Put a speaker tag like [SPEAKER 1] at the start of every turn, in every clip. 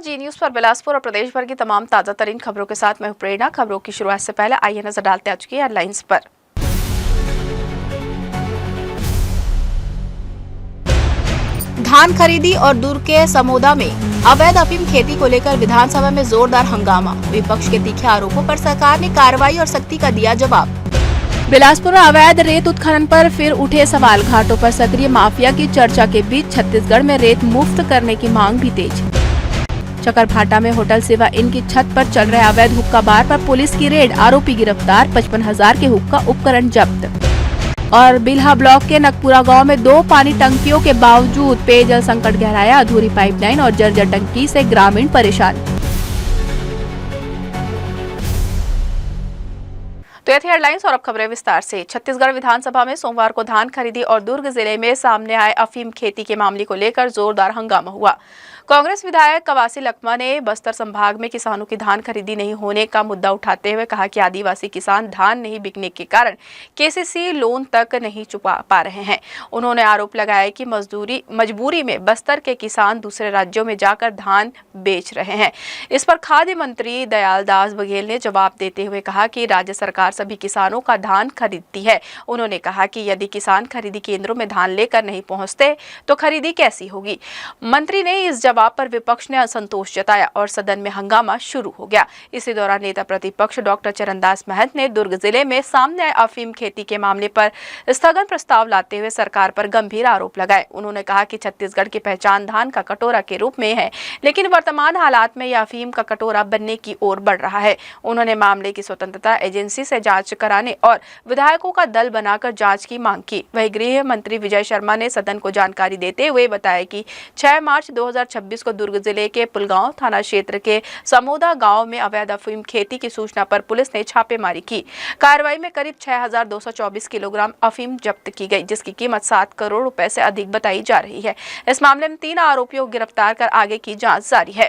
[SPEAKER 1] जी news पर बिलासपुर और प्रदेश भर की तमाम ताजा तरीन खबरों के साथ मैं हूं प्रेरणा। खबरों की शुरुआत से पहले आइए नजर डालते आज की हेडलाइंस पर। धान खरीदी और दुर्ग के समोदा में अवैध अफीम खेती को लेकर विधानसभा में जोरदार हंगामा। विपक्ष के तीखे आरोपों पर सरकार ने कार्रवाई और सख्ती का दिया जवाब। बिलासपुर में अवैध रेत उत्खनन पर फिर उठे सवाल। घाटों पर सक्रिय माफिया की चर्चा के बीच छत्तीसगढ़ में रेत मुफ्त करने की मांग भी तेज। चकरभाटा में होटल सेवा इन की छत पर चल रहे अवैध हुक्का बार पर पुलिस की रेड, आरोपी गिरफ्तार, 55,000 के हुक्का उपकरण जब्त। और बिल्हा ब्लॉक के नकपुरा गांव में 2 पानी टंकियों के बावजूद पेयजल संकट गहराया। अधूरी पाइपलाइन और जर्जर टंकी से ग्रामीण परेशान। तो ये थी हेडलाइंस और अब खबरें विस्तार से। छत्तीसगढ़ विधानसभा में सोमवार को धान खरीदी और दुर्ग जिले में सामने आए अफीम खेती के मामले को लेकर जोरदार हंगामा हुआ। कांग्रेस विधायक कवासी लखमा ने बस्तर संभाग में किसानों की धान खरीदी नहीं होने का मुद्दा उठाते हुए कहा कि आदिवासी किसान धान नहीं बिकने के कारण केसीसी लोन तक नहीं चुका पा रहे हैं। उन्होंने आरोप लगाया कि मजबूरी में बस्तर के किसान दूसरे राज्यों में जाकर धान बेच रहे हैं। इस पर खाद्य मंत्री दयाल दास बघेल ने जवाब देते हुए कहा कि राज्य सरकार सभी किसानों का धान खरीदती है। उन्होंने कहा कि यदि किसान खरीदी केंद्रों में धान लेकर नहीं पहुंचते तो खरीदी कैसी होगी। मंत्री ने इस जवाब पर विपक्ष ने असंतोष जताया और सदन में हंगामा शुरू हो गया। इसी दौरान नेता प्रतिपक्ष डॉक्टर चरणदास महंत ने दुर्ग जिले में सामने आए अफीम खेती के मामले पर स्थगन प्रस्ताव लाते हुए सरकार पर गंभीर आरोप लगाए। उन्होंने कहा कि छत्तीसगढ़ की पहचान धान का कटोरा के रूप में है, लेकिन वर्तमान हालात में यह अफीम का कटोरा बनने की ओर बढ़ रहा है। उन्होंने मामले की स्वतंत्रता एजेंसी से जांच कराने और विधायकों का दल बनाकर जांच की मांग की। वहीं गृह मंत्री विजय शर्मा ने सदन को जानकारी देते हुए बताया कि 6 मार्च 2026 को दुर्ग जिले के पुलगांव थाना क्षेत्र के समोदा गांव में अवैध अफीम खेती की सूचना पर पुलिस ने छापेमारी की। कार्रवाई में करीब 6,224 किलोग्राम अफीम जब्त की गई, जिसकी कीमत 7 करोड़ रुपए से अधिक बताई जा रही है। इस मामले में 3 आरोपियों को गिरफ्तार कर आगे की जांच जारी है।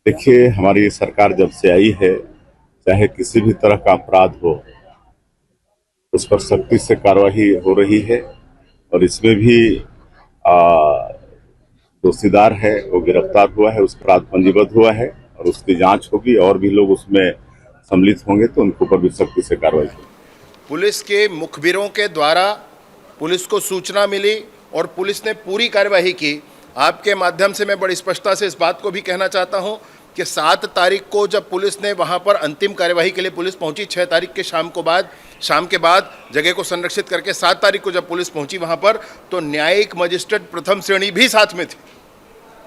[SPEAKER 2] देखिए, हमारी सरकार जब से आई है, चाहे किसी भी तरह का अपराध हो, उस पर सख्ती से कार्रवाई हो रही है और इसमें भी दोषीदार है वो गिरफ्तार हुआ है, उस अपराध पंजीबद्ध हुआ है और उसकी जांच होगी और भी लोग उसमें सम्मिलित होंगे तो उनके ऊपर भी सख्ती से कार्रवाई होगी।
[SPEAKER 3] पुलिस के मुखबिरों के द्वारा पुलिस को सूचना मिली और पुलिस ने पूरी कार्यवाही की। आपके माध्यम से मैं बड़ी स्पष्टता से इस बात को भी कहना चाहता हूं कि 7 तारीख को जब पुलिस ने वहां पर अंतिम कार्यवाही के लिए पुलिस पहुंची, 6 तारीख के शाम के बाद जगह को संरक्षित करके 7 तारीख को जब पुलिस पहुंची वहां पर, तो न्यायिक मजिस्ट्रेट प्रथम श्रेणी भी साथ में थी,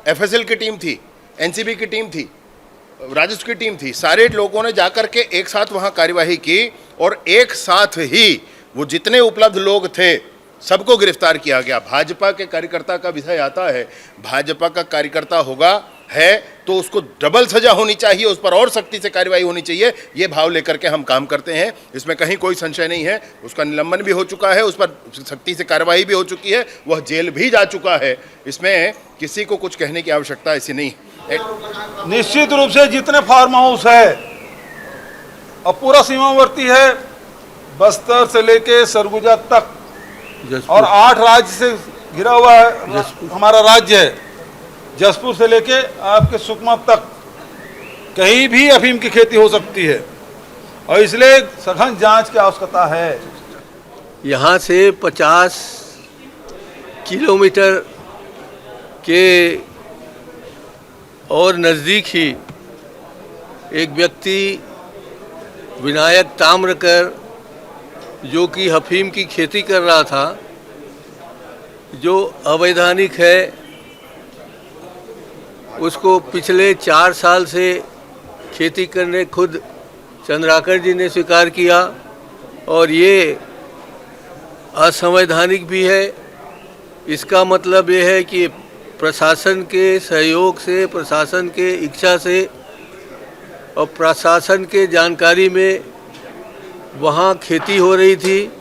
[SPEAKER 3] एफएसएल की टीम थी, एनसीबी की टीम थी, राजस्व की टीम थी। सारे लोगों ने जाकर के एक साथ वहां कार्यवाही की और एक साथ ही वो जितने उपलब्ध लोग थे सबको गिरफ्तार किया गया। भाजपा के कार्यकर्ता का विषय आता है, भाजपा का कार्यकर्ता होगा है तो उसको डबल सजा होनी चाहिए, उस पर और सख्ती से कार्रवाई होनी चाहिए। ये भाव लेकर के हम काम करते हैं, इसमें कहीं कोई संशय नहीं है। उसका निलंबन भी हो चुका है, उस पर सख्ती से कार्रवाई भी हो चुकी है, वह जेल भी जा चुका है। इसमें किसी को कुछ कहने की आवश्यकता ऐसी नहीं है।
[SPEAKER 4] निश्चित रूप से जितने फार्म हाउस है और पूरा सीमावर्ती है, बस्तर से लेके सरगुजा तक और 8 राज्य से घिरा हुआ है हमारा राज्य है, जसपुर से लेके आपके सुकमा तक कहीं भी अफीम की खेती हो सकती है और इसलिए सघन जांच की आवश्यकता है।
[SPEAKER 5] यहाँ से 50 किलोमीटर के और नज़दीक ही एक व्यक्ति विनायक ताम्रकर जो कि अफीम की खेती कर रहा था, जो अवैधानिक है, उसको पिछले 4 साल से खेती करने खुद चंद्राकर जी ने स्वीकार किया और ये असंवैधानिक भी है। इसका मतलब ये है कि प्रशासन के सहयोग से, प्रशासन के इच्छा से और प्रशासन के जानकारी में वहाँ खेती हो रही थी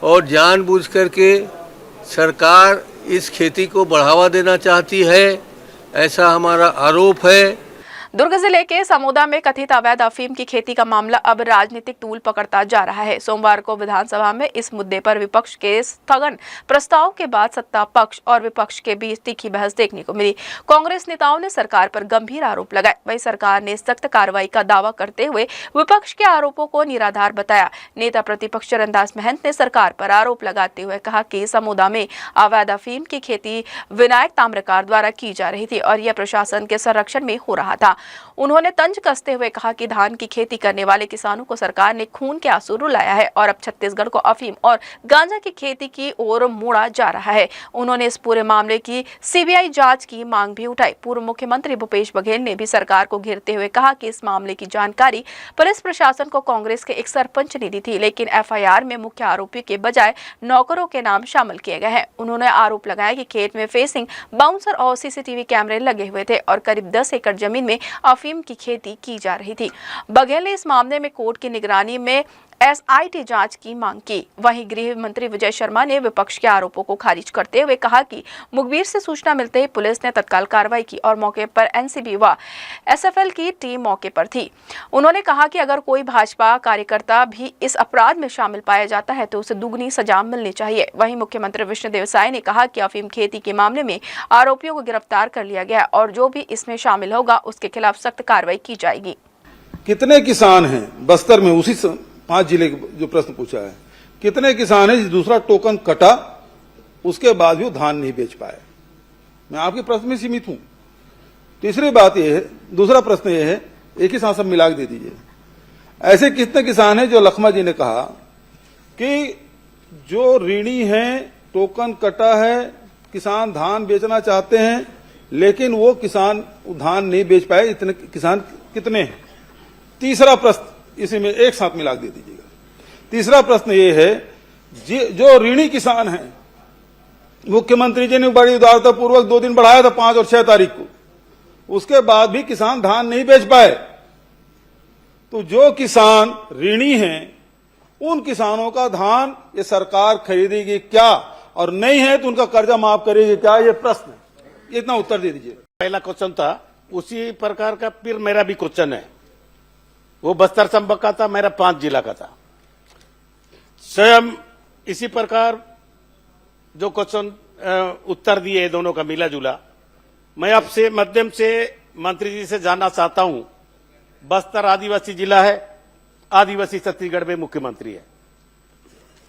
[SPEAKER 5] और जानबूझकर के सरकार इस खेती को बढ़ावा देना चाहती है, ऐसा हमारा आरोप है।
[SPEAKER 1] दुर्ग जिले के समोदा में कथित अवैध अफीम की खेती का मामला अब राजनीतिक तूल पकड़ता जा रहा है। सोमवार को विधानसभा में इस मुद्दे पर विपक्ष के स्थगन प्रस्ताव के बाद सत्ता पक्ष और विपक्ष के बीच तीखी बहस देखने को मिली। कांग्रेस नेताओं ने सरकार पर गंभीर आरोप लगाए, वहीं सरकार ने सख्त कार्रवाई का दावा करते हुए विपक्ष के आरोपों को निराधार बताया। नेता प्रतिपक्ष चरणदास महंत ने सरकार पर आरोप लगाते हुए कहा कि समोदा में अवैध अफीम की खेती विनायक ताम्रकार द्वारा की जा रही थी और यह प्रशासन के संरक्षण में हो रहा था। उन्होंने तंज कसते हुए कहा कि धान की खेती करने वाले किसानों को सरकार ने खून के आंसू रुलाया है और अब छत्तीसगढ़ को अफीम और गांजा की खेती की ओर मोड़ा जा रहा है। उन्होंने इस पूरे मामले की सीबीआई जांच की मांग भी उठाई। पूर्व मुख्यमंत्री भूपेश बघेल ने भी सरकार को घेरते हुए कहा कि इस मामले की जानकारी पुलिस प्रशासन को कांग्रेस के एक सरपंच ने दी थी, लेकिन एफआईआर में मुख्य आरोपी के बजाय नौकरों के नाम शामिल किए गए हैं। उन्होंने आरोप लगाया कि खेत में फेंसिंग, बाउंसर और सीसीटीवी कैमरे लगे हुए थे और करीब 10 एकड़ जमीन में अफीम की खेती की जा रही थी। बघेल ने इस मामले में कोर्ट की निगरानी में एसआईटी जांच की मांग की। वहीं गृह मंत्री विजय शर्मा ने विपक्ष के आरोपों को खारिज करते हुए कहा कि मुखबिर से सूचना मिलते ही पुलिस ने तत्काल कार्रवाई की और मौके पर एनसीबी व एसएफएल की टीम मौके पर थी। उन्होंने कहा कि अगर कोई भाजपा कार्यकर्ता भी इस अपराध में शामिल पाया जाता है तो उसे दुगनी सजा मिलनी चाहिए। वहीं मुख्यमंत्री विष्णुदेव साय ने कहा कि अफीम खेती के मामले में आरोपियों को गिरफ्तार कर लिया गया और जो भी इसमें शामिल होगा उसके खिलाफ सख्त कार्रवाई की जाएगी।
[SPEAKER 4] कितने किसान हैं बस्तर में, उसी 5 जिले जो प्रश्न पूछा है, कितने किसान हैं दूसरा टोकन कटा उसके बाद भी वो धान नहीं बेच पाए? मैं आपके प्रश्न में सीमित हूं। तीसरी बात यह है, दूसरा प्रश्न यह है, एक ही साथ सब मिला के दे दीजिए। ऐसे कितने किसान हैं जो लखमा जी ने कहा कि जो ऋणी हैं, टोकन कटा है, किसान धान बेचना चाहते हैं लेकिन वो किसान धान नहीं बेच पाए, इतने किसान कितने हैं? तीसरा प्रश्न इसी में एक साथ मिला दे दीजिएगा। तीसरा प्रश्न ये है, जो ऋणी किसान हैं, मुख्यमंत्री जी ने बड़ी उदारता पूर्वक 2 दिन बढ़ाया था, 5 और 6 तारीख को, उसके बाद भी किसान धान नहीं बेच पाए। तो जो किसान ऋणी हैं उन किसानों का धान ये सरकार खरीदेगी क्या, और नहीं है तो उनका कर्जा माफ करेगी क्या? ये प्रश्न है, इतना उत्तर दे दीजिए।
[SPEAKER 6] पहला क्वेश्चन था, उसी प्रकार का फिर मेरा भी क्वेश्चन है। वो बस्तर संभाग का था, मेरा 5 जिला का था। स्वयं इसी प्रकार जो क्वेश्चन उत्तर दिए दोनों का मिला जुला, मैं आपसे माध्यम से मंत्री जी से जानना चाहता हूं। बस्तर आदिवासी जिला है, आदिवासी छत्तीसगढ़ में मुख्यमंत्री है।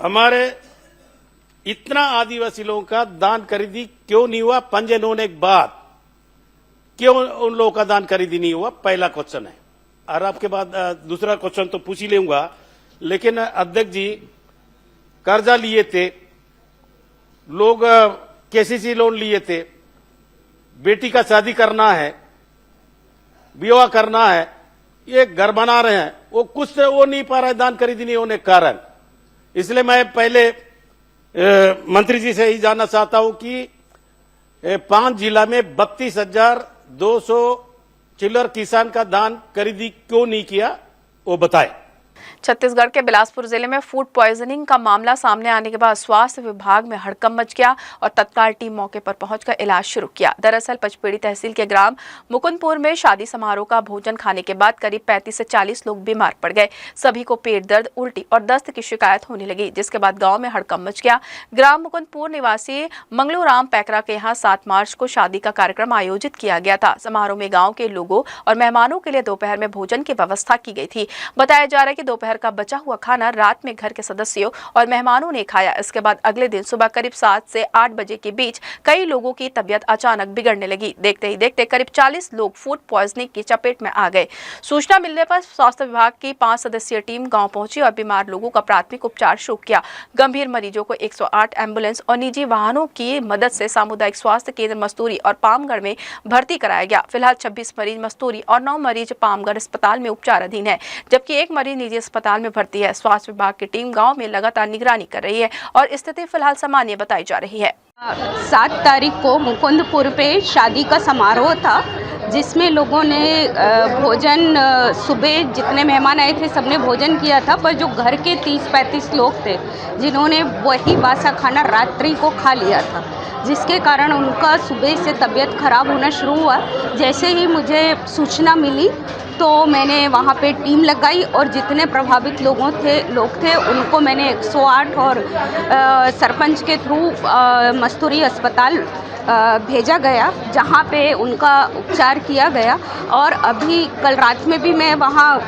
[SPEAKER 6] हमारे इतना आदिवासी लोगों का दान खरीदी क्यों नहीं हुआ? पंजीयन होने के बाद क्यों उन लोगों का दान खरीदी नहीं हुआ? पहला क्वेश्चन है। और आपके बाद दूसरा क्वेश्चन तो पूछ ही लूंगा, लेकिन अध्यक्ष जी कर्जा लिए थे, लोग केसीसी लोन लिए थे, बेटी का शादी करना है, विवाह करना है, ये घर बना रहे हैं, वो कुछ से वो नहीं पा रहा है दान खरीदी नहीं होने के कारण। इसलिए मैं पहले मंत्री जी से ही जानना चाहता हूं कि 5 जिला में 32,200 चिल्लर किसान का दान खरीदी क्यों नहीं किया, वो बताए।
[SPEAKER 1] छत्तीसगढ़ के बिलासपुर जिले में फूड पॉइजनिंग का मामला सामने आने के बाद स्वास्थ्य विभाग में हड़कंप मच गया और तत्काल टीम मौके पर पहुंचकर इलाज शुरू किया। दरअसल पचपेड़ी तहसील के ग्राम मुकुंदपुर में शादी समारोह का भोजन खाने के बाद करीब 35 से 40 लोग बीमार पड़ गए। सभी को पेट दर्द, उल्टी और दस्त की शिकायत होने लगी, जिसके बाद गाँव में हड़कंप मच गया। ग्राम मुकुंदपुर निवासी मंगलूराम पैकरा के यहाँ 7 मार्च को शादी का कार्यक्रम आयोजित किया गया था। समारोह में गाँव के लोगों और मेहमानों के लिए दोपहर में भोजन की व्यवस्था की गई थी। बताया जा रहा है कि दोपहर का बचा हुआ खाना रात में घर के सदस्यों और मेहमानों ने खाया। इसके बाद अगले दिन सुबह करीब 7 से 8 बजे के बीच कई लोगों की तबीयत अचानक बिगड़ने लगी। देखते ही देखते करीब 40 लोग फूड पॉइजनिंग की चपेट में आ गए। सूचना मिलने पर स्वास्थ्य विभाग की 5 सदस्यीय टीम गांव पहुंची और बीमार लोगों का प्राथमिक उपचार शुरू किया। गंभीर मरीजों को 108 एम्बुलेंस और निजी वाहनों की मदद से सामुदायिक स्वास्थ्य केंद्र मस्तूरी और पामगढ़ में भर्ती कराया गया। फिलहाल 26 मरीज मस्तूरी और 9 मरीज पामगढ़ अस्पताल में उपचाराधीन है, जबकि 1 मरीज निजी अस्पताल में भर्ती है। स्वास्थ्य विभाग की टीम गांव में लगातार निगरानी कर रही है और स्थिति फिलहाल सामान्य बताई जा रही है।
[SPEAKER 7] 7 तारीख को मुकुंदपुर पे शादी का समारोह था, जिसमें लोगों ने भोजन सुबह जितने मेहमान आए थे सबने भोजन किया था, पर जो घर के 30-35 लोग थे जिन्होंने वही बासा खाना रात्रि को खा लिया था, जिसके कारण उनका सुबह से तबीयत खराब होना शुरू हुआ। जैसे ही मुझे सूचना मिली तो मैंने वहाँ पे टीम लगाई और जितने प्रभावित लोग थे उनको मैंने 108 और सरपंच के थ्रू मस्तूरी अस्पताल भेजा गया, जहाँ पे उनका उपचार किया गया। और अभी कल रात में भी मैं वहाँ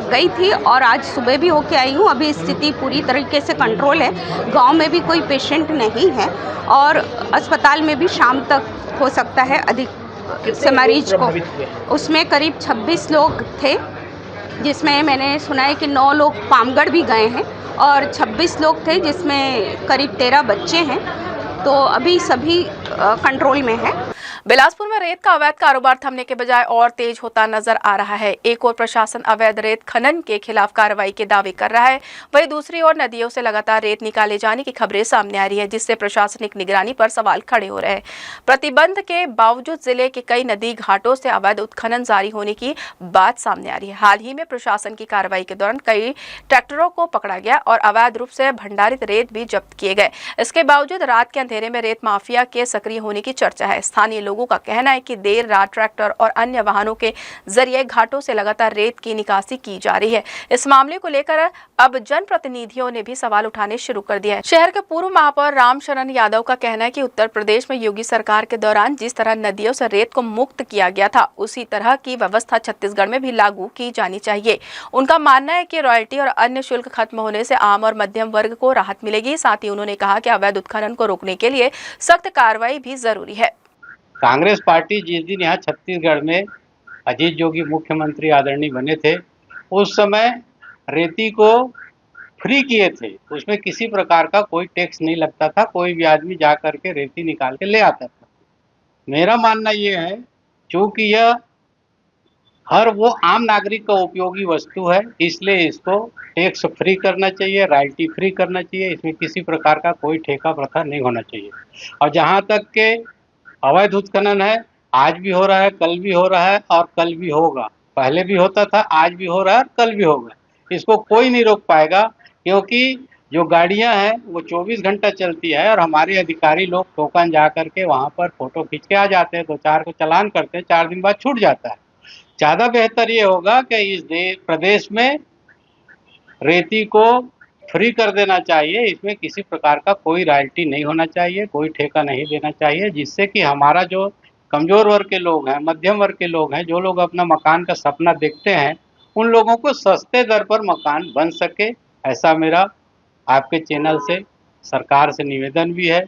[SPEAKER 7] गई थी और आज सुबह भी होके आई हूँ। अभी स्थिति पूरी तरीके से कंट्रोल है, गांव में भी कोई पेशेंट नहीं है और अस्पताल में भी शाम तक हो सकता है अधिक से मरीज को। उसमें करीब 26 लोग थे, जिसमें मैंने सुना है कि 9 लोग पामगढ़ भी गए हैं और 26 लोग थे जिसमें करीब 13 बच्चे हैं। तो अभी सभी कंट्रोल में है।
[SPEAKER 1] बिलासपुर में रेत का अवैध कारोबार थमने के बजाय और तेज होता नजर आ रहा है। एक ओर प्रशासन अवैध रेत खनन के खिलाफ कार्रवाई के दावे कर रहा है, वहीं दूसरी ओर नदियों से लगातार रेत निकाले जाने की खबरें सामने आ रही है, जिससे प्रशासनिक निगरानी पर सवाल खड़े हो रहे हैं। प्रतिबंध के बावजूद जिले के कई नदी घाटों से अवैध उत्खनन जारी होने की बात सामने आ रही है। हाल ही में प्रशासन की कार्रवाई के दौरान कई ट्रैक्टरों को पकड़ा गया और अवैध रूप से भंडारित रेत भी जब्त किए गए। इसके बावजूद रात के अंधेरे में रेत माफिया के सक्रिय होने की चर्चा है। स्थानीय लोगों का कहना है कि देर रात ट्रैक्टर और अन्य वाहनों के जरिए घाटों से लगातार रेत की निकासी की जा रही है। इस मामले को लेकर अब जनप्रतिनिधियों ने भी सवाल उठाने शुरू कर दिया है। शहर के पूर्व महापौर रामशरण यादव का कहना है कि उत्तर प्रदेश में योगी सरकार के दौरान जिस तरह नदियों से रेत को मुक्त किया गया था, उसी तरह की व्यवस्था छत्तीसगढ़ में भी लागू की जानी चाहिए। उनका मानना है कि रॉयल्टी और अन्य शुल्क खत्म होने से आम और मध्यम वर्ग को राहत मिलेगी। साथ ही उन्होंने कहा कि अवैध उत्खनन को रोकने के लिए सख्त कार्रवाई भी जरूरी है।
[SPEAKER 8] कांग्रेस पार्टी जिस दिन यहाँ छत्तीसगढ़ में अजीत जोगी मुख्यमंत्री आदरणीय बने थे, उस समय रेती को फ्री किए थे। उसमें किसी प्रकार का कोई टैक्स नहीं लगता था, कोई भी आदमी जा करके रेती निकाल के ले आता था। मेरा मानना ये है, चूँकि यह हर वो आम नागरिक का उपयोगी वस्तु है, इसलिए इसको टैक्स फ्री करना चाहिए, रॉयल्टी फ्री करना चाहिए। इसमें किसी प्रकार का कोई ठेका प्रथा नहीं होना चाहिए। और जहाँ तक के अवैध उत्खनन है, आज भी हो रहा है, कल भी हो रहा है और कल भी होगा। पहले भी होता था, आज भी हो रहा है और कल भी होगा। इसको कोई नहीं रोक पाएगा, क्योंकि जो गाड़ियां हैं वो 24 घंटा चलती है और हमारे अधिकारी लोग टोकन जा करके वहां पर फोटो खींच के आ जाते हैं, 2-4 को चालान करते हैं, 4 दिन बाद छूट जाता है। ज़्यादा बेहतर ये होगा कि इस प्रदेश में रेती को फ्री कर देना चाहिए। इसमें किसी प्रकार का कोई रॉयल्टी नहीं होना चाहिए, कोई ठेका नहीं देना चाहिए, जिससे कि हमारा जो कमज़ोर वर्ग के लोग हैं, मध्यम वर्ग के लोग हैं, जो लोग अपना मकान का सपना देखते हैं, उन लोगों को सस्ते दर पर मकान बन सके। ऐसा मेरा आपके चैनल से सरकार से निवेदन भी है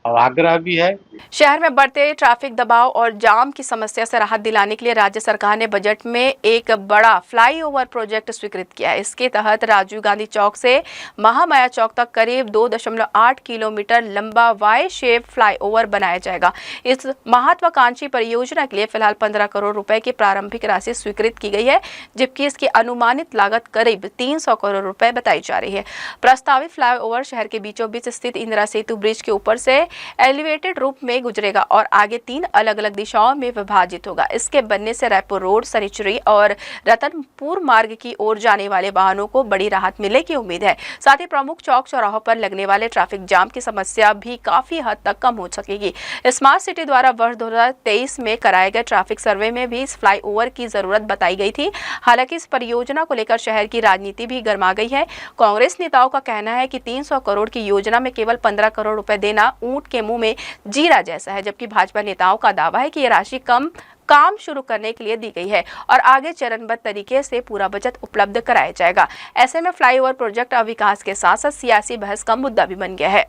[SPEAKER 8] और आग्रह भी है।
[SPEAKER 1] शहर में बढ़ते ट्रैफिक दबाव और जाम की समस्या से राहत दिलाने के लिए राज्य सरकार ने बजट में एक बड़ा फ्लाईओवर प्रोजेक्ट स्वीकृत किया है। इसके तहत राजीव गांधी चौक से महामाया चौक तक करीब 2.8 किलोमीटर लंबा वाई शेप फ्लाईओवर बनाया जाएगा। इस महत्वाकांक्षी परियोजना के लिए फिलहाल 15 करोड़ रुपए की प्रारंभिक राशि स्वीकृत की गई है, जबकि इसकी अनुमानित लागत करीब 300 करोड़ रुपए बताई जा रही है। प्रस्तावित फ्लाईओवर शहर के बीचों बीच स्थित इंदिरा सेतु ब्रिज के ऊपर से एलिवेटेड रूप में गुजरेगा और आगे 3 अलग अलग दिशाओं में विभाजित होगा। इसके बनने से रायपुर रोड, सरिचुरी और रतनपुर मार्ग की ओर जाने वाले वाहनों को बड़ी राहत मिलने की उम्मीद है। साथ ही प्रमुख चौक चौराहों पर लगने वाले ट्रैफिक जाम की समस्या भी काफी हद तक कम हो सकेगी। स्मार्ट सिटी द्वारा वर्ष 2023 में कराए गए ट्रैफिक सर्वे में भी इस फ्लाईओवर की जरूरत बताई गई थी। हालांकि इस परियोजना को लेकर शहर की राजनीति भी गर्मा गई है। कांग्रेस नेताओं का कहना है कि 300 करोड़ की योजना में केवल 15 करोड़ रुपए देना ऊंट के मुंह में जीरा जैसा है, जबकि भाजपा नेताओं का दावा है कि ये राशि काम शुरू करने के लिए दी गई है और आगे चरणबद्ध तरीके से पूरा बजट उपलब्ध कराया जाएगा। ऐसे में फ्लाईओवर प्रोजेक्ट अब विकास के साथ साथ सियासी बहस का मुद्दा भी बन गया है।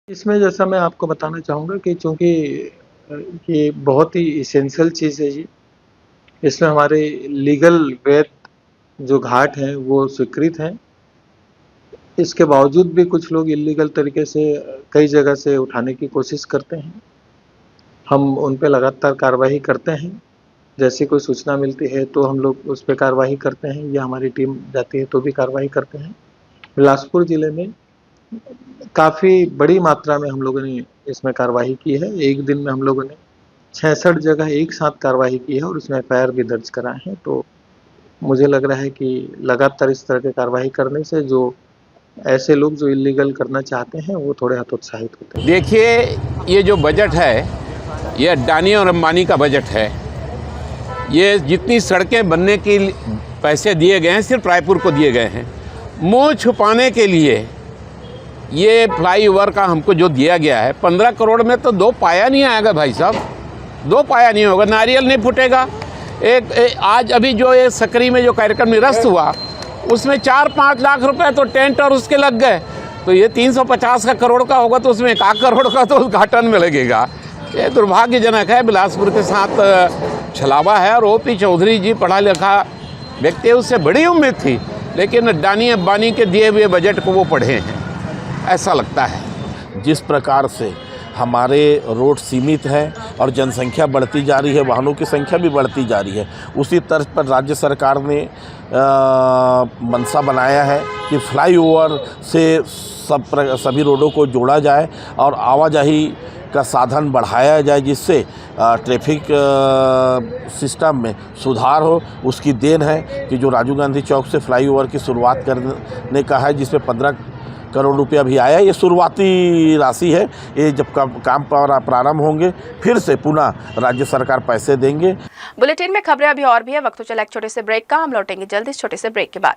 [SPEAKER 9] इसमें जैसा मैं आपको बताना चाहूँगा कि चूँकि ये बहुत ही इसेंशियल चीज़ है जी, इसमें हमारे लीगल वैध जो घाट हैं वो स्वीकृत हैं। इसके बावजूद भी कुछ लोग इलीगल तरीके से कई जगह से उठाने की कोशिश करते हैं। हम उन पे लगातार कार्रवाई करते हैं। जैसी कोई सूचना मिलती है तो हम लोग उस पर कार्रवाई करते हैं या हमारी टीम जाती है तो भी कार्रवाई करते हैं। बिलासपुर ज़िले में काफ़ी बड़ी मात्रा में हम लोगों ने इसमें कार्रवाई की है। एक दिन में हम लोगों ने 66 जगह एक साथ कार्रवाई की है और उसमें FIR भी दर्ज कराए हैं। तो मुझे लग रहा है कि लगातार इस तरह की कार्रवाई करने से जो ऐसे लोग जो इलीगल करना चाहते हैं वो थोड़े हतोत्साहित होते हैं।
[SPEAKER 10] देखिए, ये जो बजट है ये अडानी और अंबानी का बजट है। ये जितनी सड़कें बनने के पैसे दिए गए हैं सिर्फ रायपुर को दिए गए हैं। मुंह छुपाने के लिए ये फ्लाईओवर का हमको जो दिया गया है 15 करोड़ में तो 2 पाया नहीं आएगा भाई साहब, 2 पाया नहीं होगा, नारियल नहीं फूटेगा। आज अभी जो ये सकरी में जो कार्यक्रम निरस्त हुआ उसमें 4-5 लाख रुपए तो टेंट और उसके लग गए। तो ये 350 का करोड़ का होगा तो उसमें 1 करोड़ का तो उद्घाटन में लगेगा। ये दुर्भाग्यजनक है। बिलासपुर के साथ छलावा है और OP चौधरी जी पढ़ा लिखा व्यक्ति, उससे बड़ी उम्मीद थी, लेकिन अडानी अंबानी के दिए हुए बजट को वो पढ़े हैं, ऐसा लगता है।
[SPEAKER 11] जिस प्रकार से हमारे रोड सीमित है और जनसंख्या बढ़ती जा रही है, वाहनों की संख्या भी बढ़ती जा रही है, उसी तर्ज पर राज्य सरकार ने मंशा बनाया है कि फ्लाईओवर से सभी रोडों को जोड़ा जाए और आवाजाही का साधन बढ़ाया जाए, जिससे ट्रैफिक सिस्टम में सुधार हो। उसकी देन है कि जो राजीव गांधी चौक से फ्लाईओवर की शुरुआत करने का है, जिसमें 15 करोड़ रुपया भी आया। ये शुरुआती राशि है। ये जब काम प्रारंभ होंगे फिर से पुनः राज्य सरकार पैसे देंगे।
[SPEAKER 1] बुलेटिन में खबरें अभी और भी है, वक्त तो चला एक छोटे से ब्रेक का। हम लौटेंगे जल्द इस छोटे से ब्रेक के बाद।